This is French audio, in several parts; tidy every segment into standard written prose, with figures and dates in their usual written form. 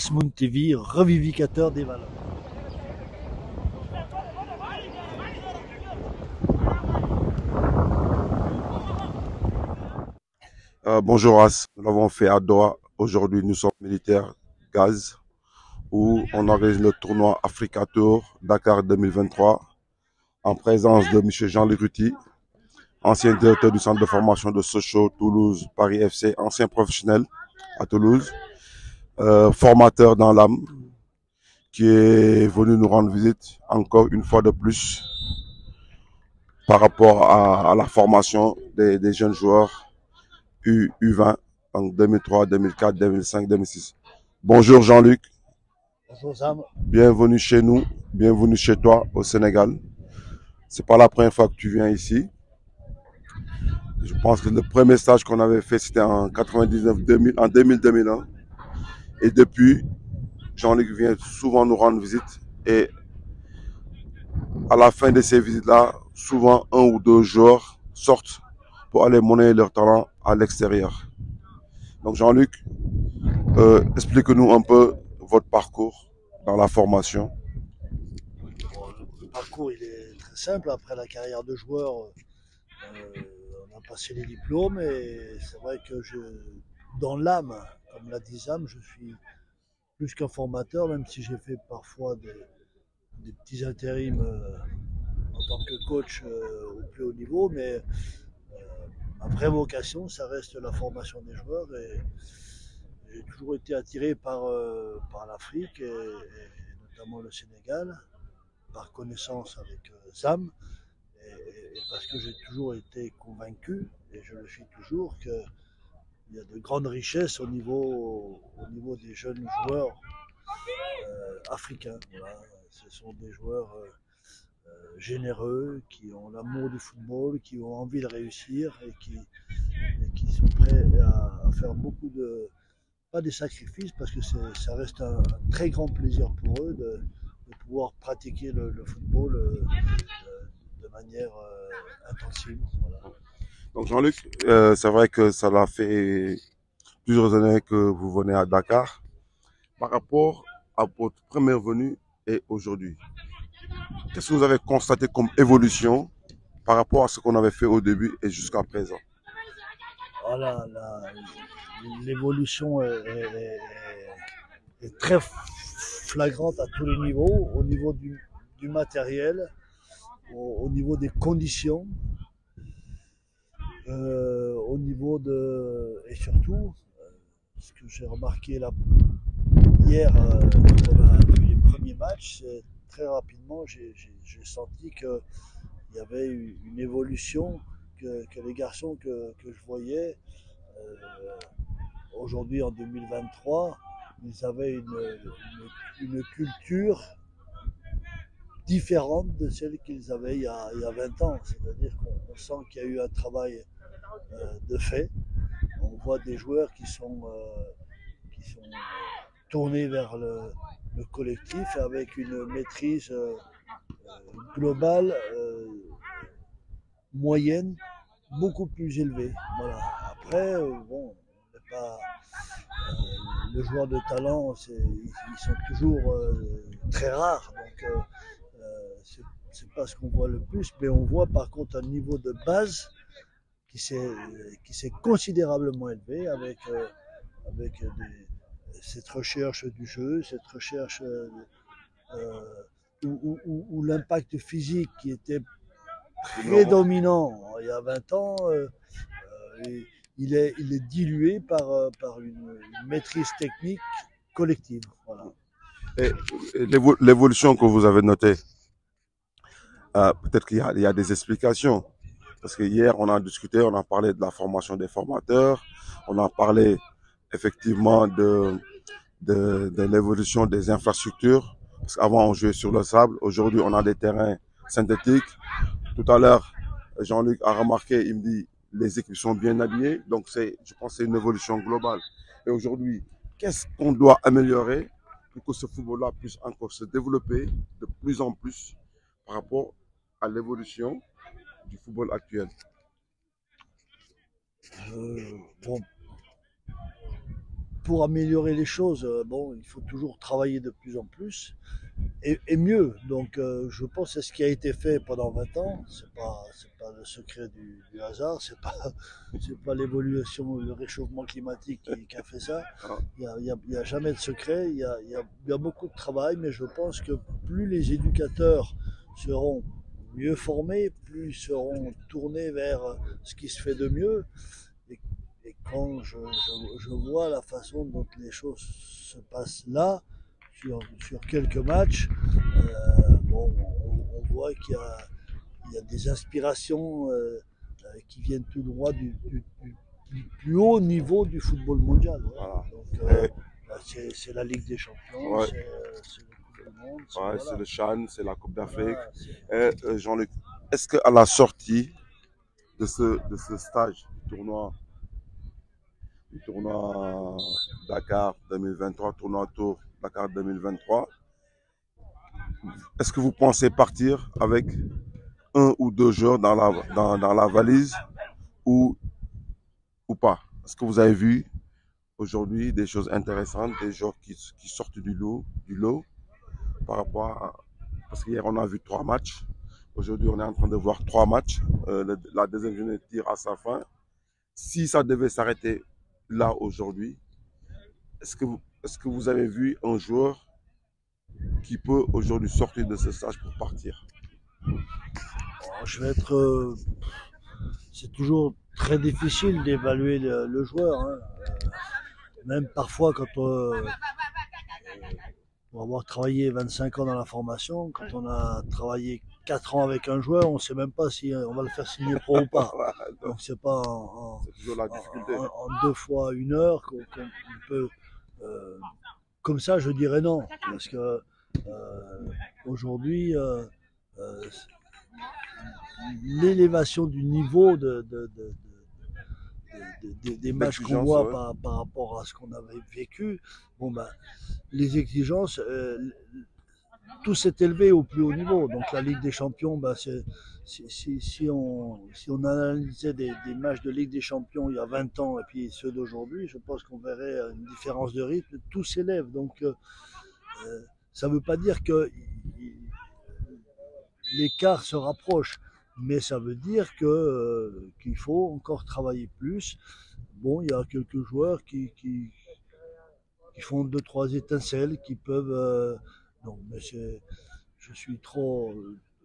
Smoon TV, revivificateur des valeurs. Bonjour As, nous l'avons fait à Doha. Aujourd'hui, nous sommes militaires gaz où on organise le tournoi Africa Tour Dakar 2023 en présence de M. Jean-Luc Ruti, ancien directeur du centre de formation de Sochaux, Toulouse, Paris FC, ancien professionnel à Toulouse, formateur dans l'âme, qui est venu nous rendre visite encore une fois de plus par rapport à la formation des jeunes joueurs U20, donc 2003, 2004, 2005, 2006. Bonjour Jean-Luc. Bonjour Sam. Bienvenue chez nous, bienvenue chez toi au Sénégal. C'est pas la première fois que tu viens ici. Je pense que le premier stage qu'on avait fait, c'était en 99-2000, en 2000-2001. Et depuis, Jean-Luc vient souvent nous rendre visite. Et à la fin de ces visites-là, souvent un ou deux joueurs sortent pour aller monnayer leur talent à l'extérieur. Donc Jean-Luc, explique-nous un peu votre parcours dans la formation. Bon, le parcours il est très simple. Après la carrière de joueur, on a passé les diplômes et c'est vrai que dans l'âme, comme l'a dit Sam, je suis plus qu'un formateur, même si j'ai fait parfois des petits intérims en tant que coach au plus haut niveau, mais ma vraie vocation, ça reste la formation des joueurs et j'ai toujours été attiré par l'Afrique et notamment le Sénégal, par connaissance avec Sam, et parce que j'ai toujours été convaincu, et je le suis toujours, qu'il y a de grandes richesses au niveau des jeunes joueurs africains. Voilà. Ce sont des joueurs généreux, qui ont l'amour du football, qui ont envie de réussir et qui sont prêts à faire beaucoup pas des sacrifices, parce que ça reste un très grand plaisir pour eux de pouvoir pratiquer le football de manière intensive. Voilà. Donc Jean-Luc, c'est vrai que ça l'a fait plusieurs années que vous venez à Dakar. Par rapport à votre première venue et aujourd'hui, qu'est-ce que vous avez constaté comme évolution par rapport à ce qu'on avait fait au début et jusqu'à présent? Voilà, l'évolution est très flagrante à tous les niveaux, au niveau du matériel, au niveau des conditions, au niveau et surtout, ce que j'ai remarqué là, hier, quand on a vu les premiers matchs, très rapidement, j'ai senti qu'il y avait une évolution, que les garçons que je voyais euh, aujourd'hui en 2023, ils avaient une culture différente de celle qu'ils avaient il y a 20 ans. C'est-à-dire qu'on sent qu'il y a eu un travail de fait. On voit des joueurs qui sont tournés vers le collectif avec une maîtrise globale moyenne beaucoup plus élevée. Voilà. Après, bon, le joueur de talent, ils sont toujours très rares. Donc, c'est pas ce qu'on voit le plus, mais on voit par contre un niveau de base qui s'est considérablement élevé avec cette recherche du jeu, cette recherche euh, où l'impact physique qui était prédominant il y a 20 ans, il est dilué par une maîtrise technique collective. Voilà. Et l'évolution que vous avez notée, peut-être qu'il y a des explications. Parce que hier, on a discuté, on a parlé de la formation des formateurs, on a parlé effectivement de l'évolution des infrastructures. Parce qu'avant, on jouait sur le sable. Aujourd'hui, on a des terrains synthétiques. Tout à l'heure, Jean-Luc a remarqué, il me dit, les équipes sont bien habillées. Donc, je pense que c'est une évolution globale. Et aujourd'hui, qu'est-ce qu'on doit améliorer pour que ce football-là puisse encore se développer de plus en plus par rapport à l'évolution du football actuel? Bon, pour améliorer les choses, bon, il faut toujours travailler de plus en plus et mieux. Donc, je pense que c'est ce qui a été fait pendant 20 ans. C'est pas le secret du hasard, c'est pas l'évolution, le réchauffement climatique qui a fait ça. Ah, Il y a jamais de secret. Il y a beaucoup de travail, mais je pense que plus les éducateurs seront mieux formés, plus ils seront tournés vers ce qui se fait de mieux. Et, et quand je vois la façon dont les choses se passent là, sur quelques matchs, bon, on voit il y a des inspirations qui viennent tout droit du plus haut niveau du football mondial. Ouais. voilà. Donc, Et, c'est la Ligue des Champions, ouais, c'est le Coupe du Monde, ouais, c'est voilà. le CHAN, c'est la Coupe d'Afrique. Voilà, Jean-Luc, est-ce qu'à la sortie de ce stage du tournoi Dakar 2023, tournoi Tour Dakar 2023, est-ce que vous pensez partir avec un ou deux joueurs dans la valise ou, ou pas? Est-ce que vous avez vu aujourd'hui des choses intéressantes, des joueurs qui sortent du lot par rapport à... Parce qu'hier, on a vu 3 matchs. Aujourd'hui, on est en train de voir 3 matchs. La deuxième journée tire à sa fin. Si ça devait s'arrêter là aujourd'hui, est-ce que vous avez vu un joueur qui peut aujourd'hui sortir de ce stage pour partir? je vais être. C'est toujours très difficile d'évaluer le joueur. Hein. Même parfois, pour avoir travaillé 25 ans dans la formation, quand on a travaillé 4 ans avec un joueur, on ne sait même pas si on va le faire signer pro ou pas. Donc c'est pas C'est toujours la difficulté. en 2 fois 1 heure qu'on peut. euh, Comme ça, je dirais non, parce que aujourd'hui, euh, l'élévation du niveau des matchs qu'on L'exigence, voit ouais. par rapport à ce qu'on avait vécu, bon ben, les exigences, tout s'est élevé au plus haut niveau. Donc la Ligue des Champions, ben, si on analysait des matchs de Ligue des Champions il y a 20 ans et puis ceux d'aujourd'hui, je pense qu'on verrait une différence de rythme. Tout s'élève. Donc ça ne veut pas dire que l'écart se rapproche, mais ça veut dire qu'il faut encore travailler plus. Bon, il y a quelques joueurs qui font 2, 3 étincelles, qui peuvent. Non, mais je suis trop.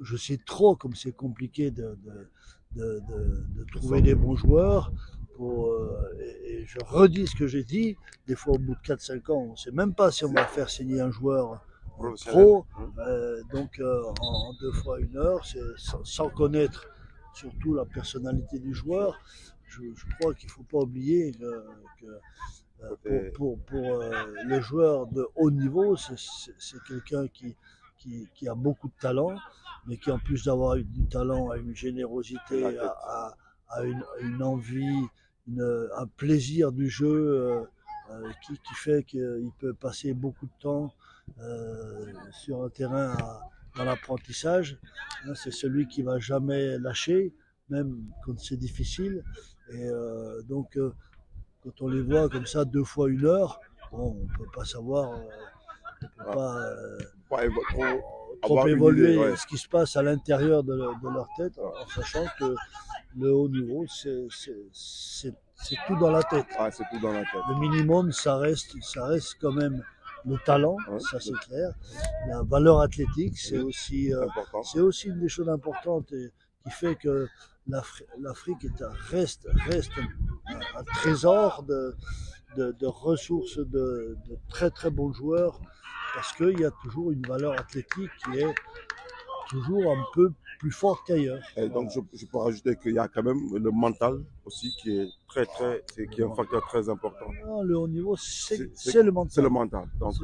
Je sais trop comme c'est compliqué de trouver des bons joueurs. Et je redis ce que j'ai dit, des fois au bout de 4, 5 ans, on ne sait même pas si on va faire signer un joueur pro. Donc en 2 fois 1 heure, sans connaître surtout la personnalité du joueur. Je crois qu'il ne faut pas oublier pour le joueur de haut niveau, c'est quelqu'un qui a beaucoup de talent, mais qui en plus d'avoir du talent a une générosité, a une envie, un plaisir du jeu qui fait qu'il peut passer beaucoup de temps sur un terrain dans l'apprentissage. C'est celui qui ne va jamais lâcher, même quand c'est difficile. Et donc, quand on les voit comme ça 2 fois 1 heure, bon, on ne peut pas savoir, on peut pas trop évoluer Ouais. ce qui se passe à l'intérieur de leur tête, en sachant que le haut niveau, c'est tout dans la tête. Ah, c'est tout dans la tête. Le minimum, ça reste quand même le talent, Ouais. ça c'est clair. La valeur athlétique, c'est aussi une des choses importantes et qui fait que l'Afrique reste un trésor de ressources de très très bons joueurs, parce qu'il y a toujours une valeur athlétique qui est toujours un peu plus forte qu'ailleurs. Et donc, je peux rajouter qu'il y a quand même le mental aussi qui est qui est un facteur très important. Le haut niveau, c'est le mental. C'est le mental. Donc,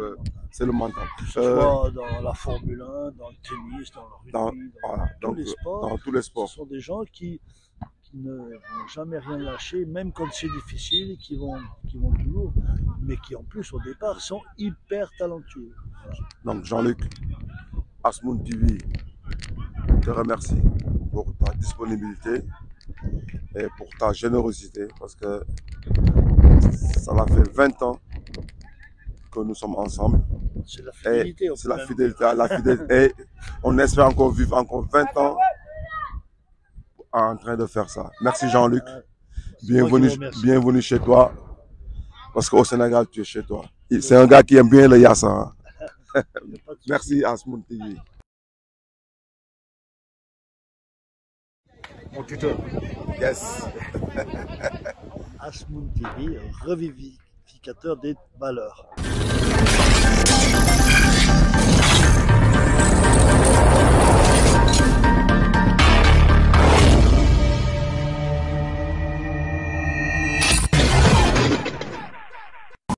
c'est le mental. Que ce soit dans la Formule 1, dans le tennis, dans le rugby, dans tous les sports. Ce sont des gens qui ne vont jamais rien lâcher, même quand c'est difficile, qui vont toujours, mais qui en plus au départ sont hyper talentueux. Donc Jean-Luc, Asmoon TV te remercie pour ta disponibilité et pour ta générosité, parce que ça l'a fait 20 ans que nous sommes ensemble. C'est la Et fidélité. c'est la fidélité, la fidélité. Et on espère encore vivre encore 20 ans en train de faire ça. Merci Jean-Luc. Bienvenue chez toi. Parce qu'au Sénégal, tu es chez toi. C'est un gars qui aime bien le Yassa. Hein. Merci Asmoon TV. Mon tuteur. Yes. Asmoon TV, revivificateur des valeurs.